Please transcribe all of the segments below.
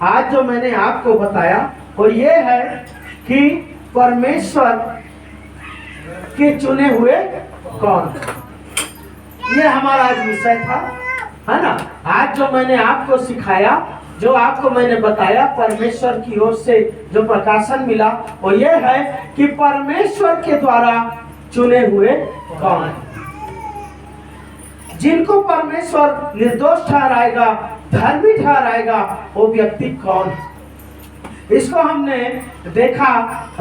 आज जो मैंने आपको बताया वो ये है कि परमेश्वर के चुने हुए कौन। ये हमारा आज विषय था, है ना। आज जो मैंने आपको सिखाया, जो आपको मैंने बताया, परमेश्वर की ओर से जो प्रकाशन मिला वो ये है कि परमेश्वर के द्वारा चुने हुए कौन है। जिनको परमेश्वर निर्दोष ठहराएगा, धर्मी ठहराएगा, वो व्यक्ति कौन है। इसको हमने देखा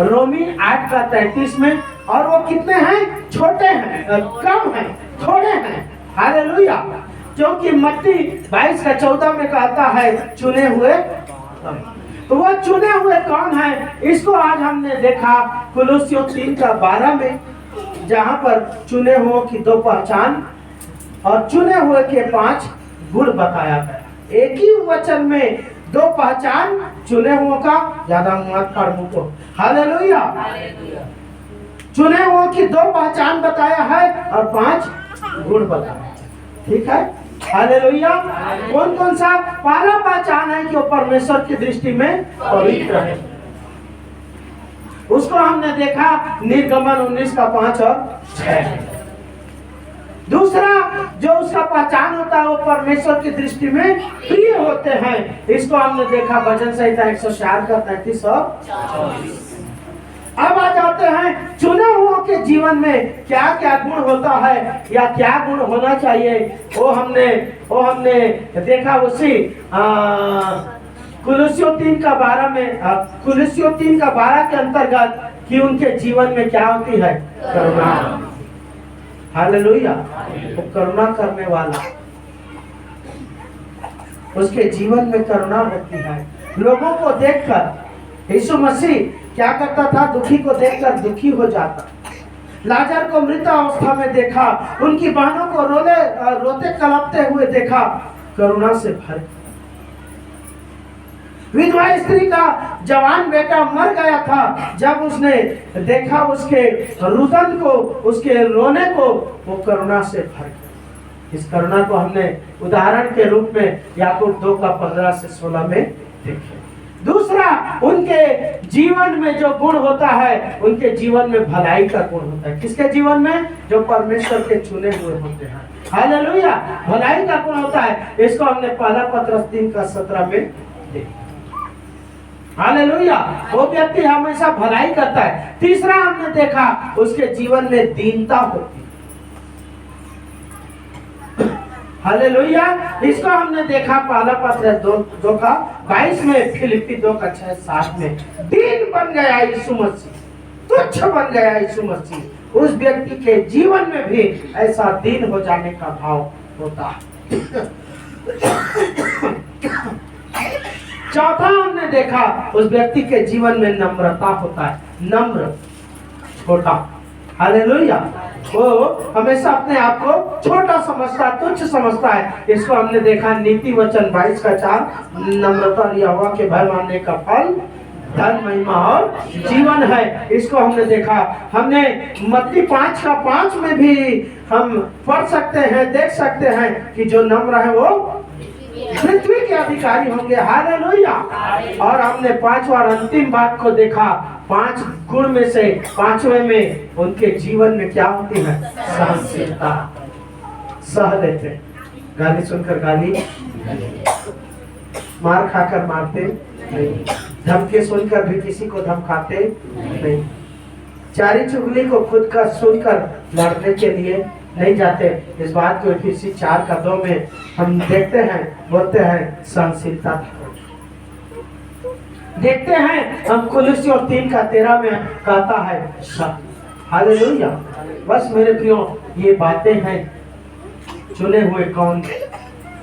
रोमी 8 का 33 में। और वो कितने हैं? छोटे हैं, कम हैं, थोड़े हैं। हालेलुया। क्योंकि मत्ती 22 का 14 में कहता है चुने हुए। तो वो चुने हुए कौन है, इसको आज हमने देखा कुलुस्सियों 3 का 12 में, जहां पर चुने हुए की 2 पहचान और चुने हुए के 5 गुण बताया गया। एक ही वचन में 2 पहचान चुने हुए का, ज्यादा मत पढ़ मुझको। हालेलुया। चुने हुए की 2 पहचान बताया है और 5 गुण बताया। ठीक है। हालेलुया। कौन कौन सा? पहला पहचान है कि वो परमेश्वर की दृष्टि में पवित्र है। उसको हमने देखा निर्गमन 19 का 5 और 6। दूसरा जो उसका पहचान होता है वो परमेश्वर की दृष्टि में प्रिय होते हैं। इसको हमने देखा वचन संहिता 104 का 33 और 44। अब आ जाते हैं चुने हुओं के जीवन में क्या क्या गुण होता है या क्या गुण होना चाहिए। वो हमने देखा उसी कुलुस्सियों 3 का 12 में, कुलुस्सियों 3 का 12 के अंतर्गत कि उनके जीवन में क्या होती है? करुणा। हालेलुया। वो करुणा करने वाला, उसके जीवन में करुणा होती है। लोगों को देखकर यीशु मसीह क्या करता था? दुखी को देखकर दुखी हो जाता। लाजर को मृत अवस्था में देखा, उनकी बहनों को रोते कलपते हुए देखा, करुणा से भर। विधवा स्त्री का जवान बेटा मर गया था, जब उसने देखा उसके रुदन को, उसके रोने को, वो करुणा से भर गया। इस करुणा को हमने उदाहरण के रूप में याकूब 2 का 15 से 16 में देखे। दूसरा, उनके जीवन में जो गुण होता है, उनके जीवन में भलाई का गुण होता है। किसके जीवन में? जो परमेश्वर के चुने हुए होते हैं। हालेलुया। भलाई का गुण होता है। इसको हमने पहला पत्रस 3 का 17 में देखा। हालेलुया। वो व्यक्ति हमेशा भलाई करता है। तीसरा हमने देखा उसके जीवन में दीनता होती है। हालेलुया। इसको हमने देखा पहला पत्र 2 का 22 में, फिलिप्पी 2 का 6-7 में। दीन बन गया यीशु मसीह, तुच्छ बन गया यीशु मसीह। उस व्यक्ति के जीवन में भी ऐसा दीन हो जाने का भाव होता है। चौथा हमने देखा उस व्यक्ति के जीवन में नम्रता होता है। नम्र, छोटा। हालेलुया। वो हमेशा अपने आप को छोटा समझता, तुच्छ समझता है। इसको हमने देखा नीति वचन 22 का 4, नम्रता यहोवा के भय मानने का फल धन, महिमा और जीवन है। इसको हमने देखा। हमने मत्ती 5 का 5 में भी हम पढ़ सकते हैं, देख सकते हैं कि जो नम्र है वो पृथ्वी के अधिकारी होंगे। हालेलुया। और हमने 5वां और अंतिम बात को देखा। 5 गुण में से 5वें में उनके जीवन में क्या होती है? सहनशीलता। सह लेते, गाली सुनकर गाली, मार खाकर मारते नहीं, धमकी सुनकर भी किसी को धमकाते नहीं, चारी चुगली को खुद का सुनकर लड़ने के लिए नहीं जाते। इस बात को इफिसी 4 का 2 में हम देखते हैं, बोलते हैं सहनशीलता। देखते हैं हम कुलुस्सियों 3 का 13 में कहता है सत्य। हालेलुया। बस मेरे प्रियो, ये बातें हैं। चुने हुए कौन?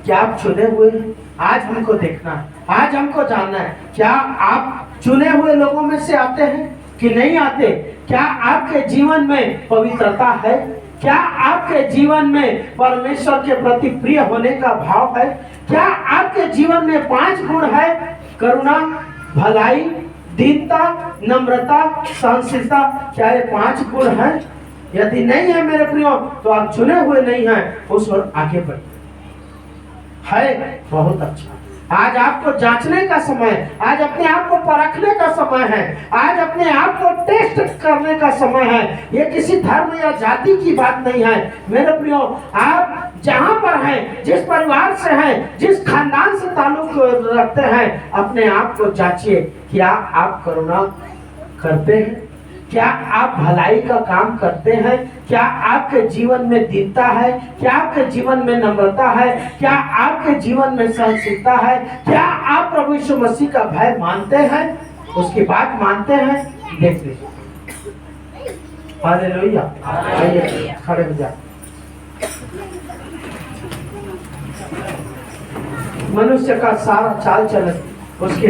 क्या आप चुने हुए हैं? आज हमको देखना है, आज हमको जानना है। क्या आप चुने हुए लोगों में से आते हैं कि नहीं आते? क्या आपके जीवन में पवित्रता है? क्या आपके जीवन में परमेश्वर के प्रति प्रिय होने का भाव है? क्या आपके जीवन में 5 गुण है? करुणा, भलाई, दीनता, नम्रता, सहनशीलता। क्या ये 5 गुण हैं? यदि नहीं है मेरे प्रियो, तो आप चुने हुए नहीं हैं। उस ओर आगे बढ़िए। है बहुत अच्छा, आज आपको जांचने का समय, आज अपने आप को परखने का समय है, आज अपने आप को टेस्ट करने का समय है। ये किसी धर्म या जाति की बात नहीं है मेरे प्रियो। आप जहां पर हैं, जिस परिवार से हैं, जिस खानदान से ताल्लुक रखते हैं, अपने आप को जांचिए। क्या आप करुणा करते हैं? क्या आप भलाई का काम करते हैं? क्या आपके जीवन में दीनता है? क्या आपके जीवन में नम्रता है? क्या आपके जीवन में सहनशीलता है? क्या आप प्रभु यीशु मसीह का भय मानते हैं, उसकी बात मानते हैं? देख लीजिए। हालेलुया। आइए खड़े हो जाए। मनुष्य का सारा चाल चलन उसके